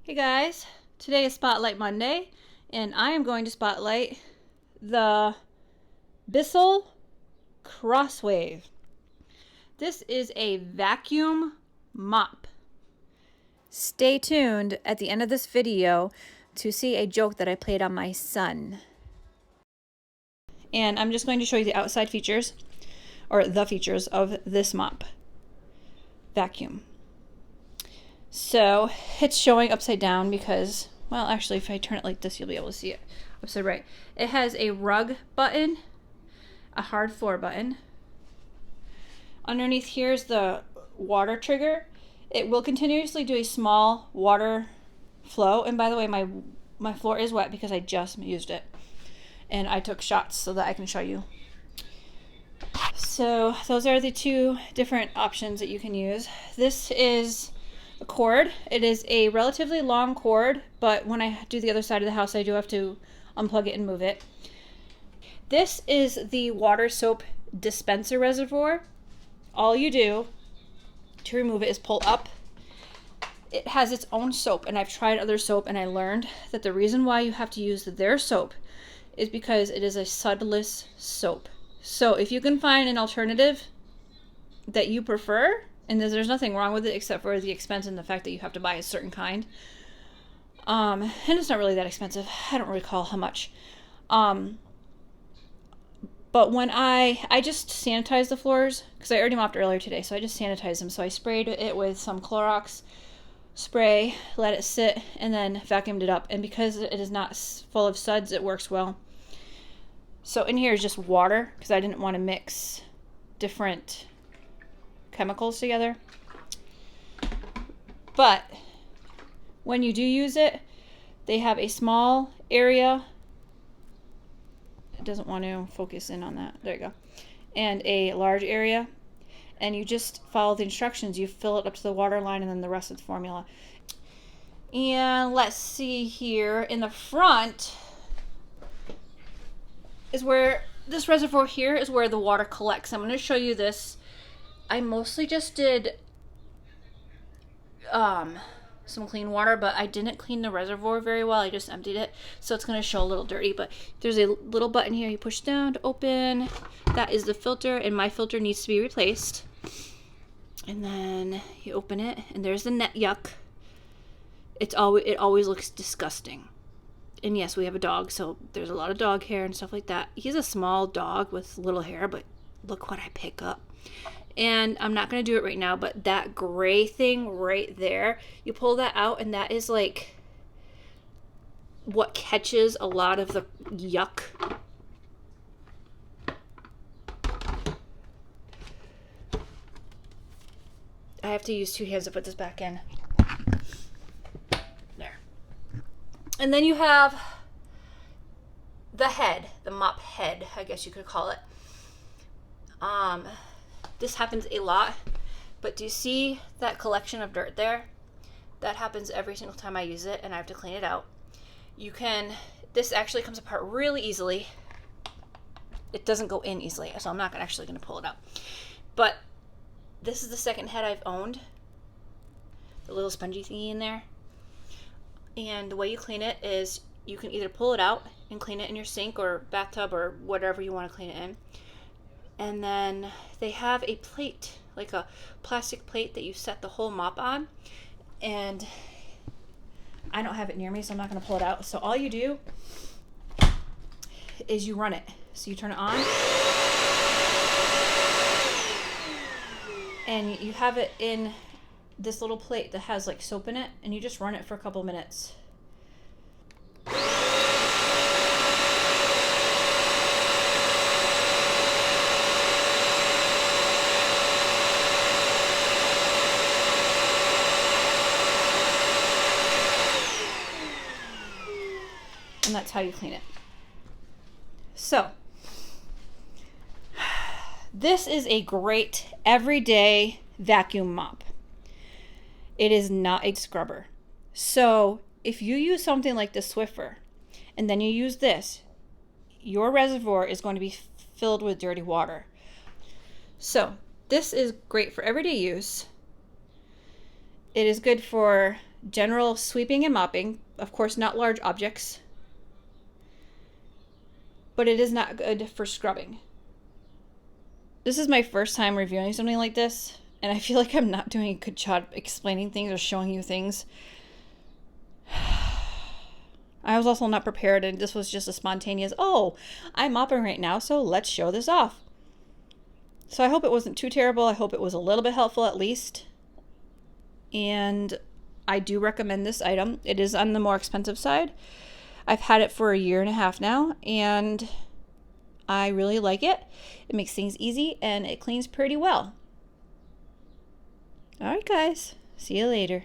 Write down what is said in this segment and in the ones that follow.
Hey guys, today is Spotlight Monday, and I am going to spotlight the Bissell Crosswave. This is a vacuum mop. Stay tuned at the end of this video to see a joke that I played on my son. And I'm just going to show you the outside features, or the features of this mop. Vacuum. So it's showing upside down because, well, actually, if I turn it like this, you'll be able to see it upside right. It has a rug button, a hard floor button. Underneath here is the water trigger. It will continuously do a small water flow. And by the way, my floor is wet because I just used it. And I took shots so that I can show you. So those are the two different options that you can use. This is a cord. It is a relatively long cord, but when I do the other side of the house, I do have to unplug it and move it. This is the water soap dispenser reservoir. All you do to remove it is pull up. It has its own soap, and I've tried other soap, and I learned that the reason why you have to use their soap is because it is a sudsless soap. So if you can find an alternative that you prefer, and there's nothing wrong with it except for the expense and the fact that you have to buy a certain kind. And it's not really that expensive. I don't recall how much. But when I just sanitized the floors, because I already mopped earlier today, so I just sanitized them. So I sprayed it with some Clorox spray, let it sit, and then vacuumed it up. And because it is not full of suds, it works well. So in here is just water, because I didn't want to mix different chemicals together. But when you do use it, they have a small area. It doesn't want to focus in on that. There you go. And a large area. And you just follow the instructions. You fill it up to the water line and then the rest of the formula. And let's see here. In the front is where this reservoir here is where the water collects. I'm going to show you this. I mostly just did some clean water, but I didn't clean the reservoir very well. I just emptied it, so it's going to show a little dirty. But there's a little button here you push down to open. That is the filter, and my filter needs to be replaced. And then you open it, and there's the net yuck. It always looks disgusting. And yes, we have a dog, so there's a lot of dog hair and stuff like that. He's a small dog with little hair, but look what I pick up. And I'm not going to do it right now, but that gray thing right there, you pull that out, and that is like what catches a lot of the yuck. I have to use two hands to put this back in. There. And then you have the head, the mop head, I guess you could call it. This happens a lot, but do you see that collection of dirt there? That happens every single time I use it, and I have to clean it out. This actually comes apart really easily. It doesn't go in easily, so I'm not actually going to pull it out. But this is the second head I've owned. The little spongy thingy in there. And the way you clean it is you can either pull it out and clean it in your sink or bathtub or whatever you want to clean it in. And then they have a plate, like a plastic plate that you set the whole mop on. And I don't have it near me, so I'm not going to pull it out. So all you do is you run it. So you turn it on. And you have it in this little plate that has like soap in it. And you just run it for a couple minutes. And that's how you clean it. So, this is a great everyday vacuum mop. It is not a scrubber. So, if you use something like the Swiffer, and then you use this, your reservoir is going to be filled with dirty water. So, this is great for everyday use. It is good for general sweeping and mopping. Of course, not large objects. But it is not good for scrubbing. This is my first time reviewing something like this, and I feel like I'm not doing a good job explaining things or showing you things. I was also not prepared, and this was just a spontaneous, oh, I'm mopping right now, so let's show this off. So I hope it wasn't too terrible. I hope it was a little bit helpful at least. And I do recommend this item. It is on the more expensive side. I've had it for 1.5 years now, and I really like it. It makes things easy, and it cleans pretty well. All right, guys. See you later.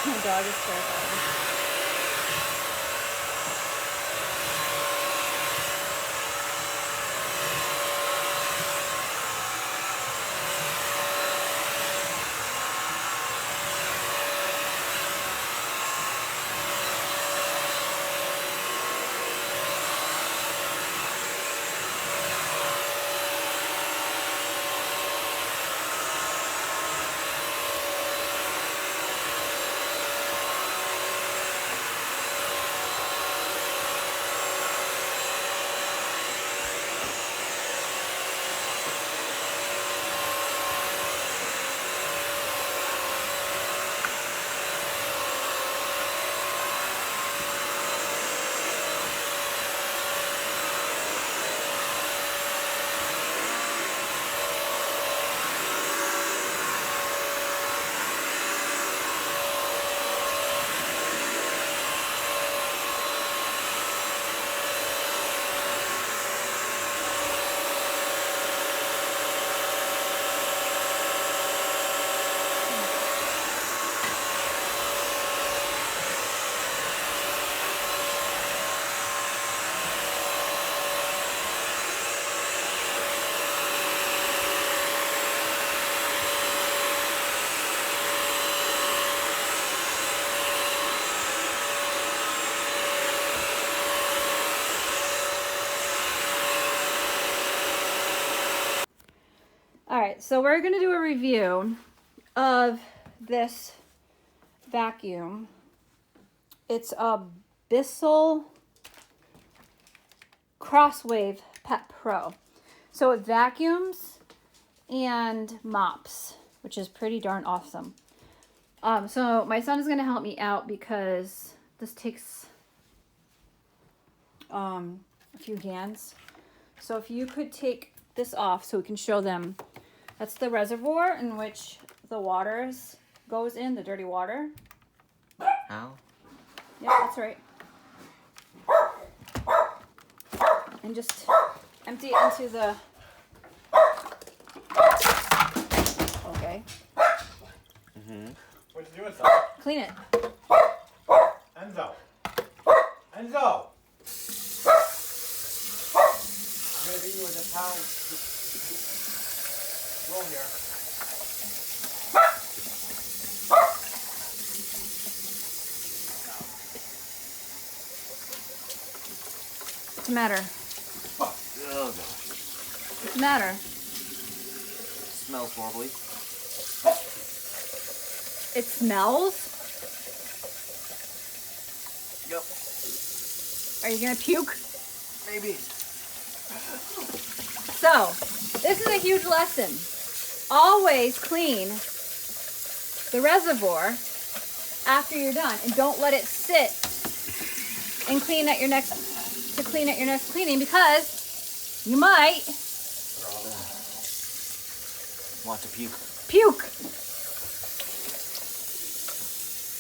My dog is terrified. So we're going to do a review of this vacuum. It's a Bissell Crosswave Pet Pro. So it vacuums and mops, which is pretty darn awesome. So my son is going to help me out because this takes a few hands. So if you could take this off so we can show them. That's the reservoir in which the water goes in, the dirty water. How? Yep, that's right. And just empty it into the... Okay. What you doing, son? Clean it. Enzo. Enzo. I'm gonna beat you with a towel. Roll here. What's the matter? Oh gosh. What's the matter? Smells horribly. It smells? Yep. Are you gonna puke? Maybe. So, this is a huge lesson. Always clean the reservoir after you're done, and don't let it sit and clean at your next cleaning, because you might Want to puke. puke.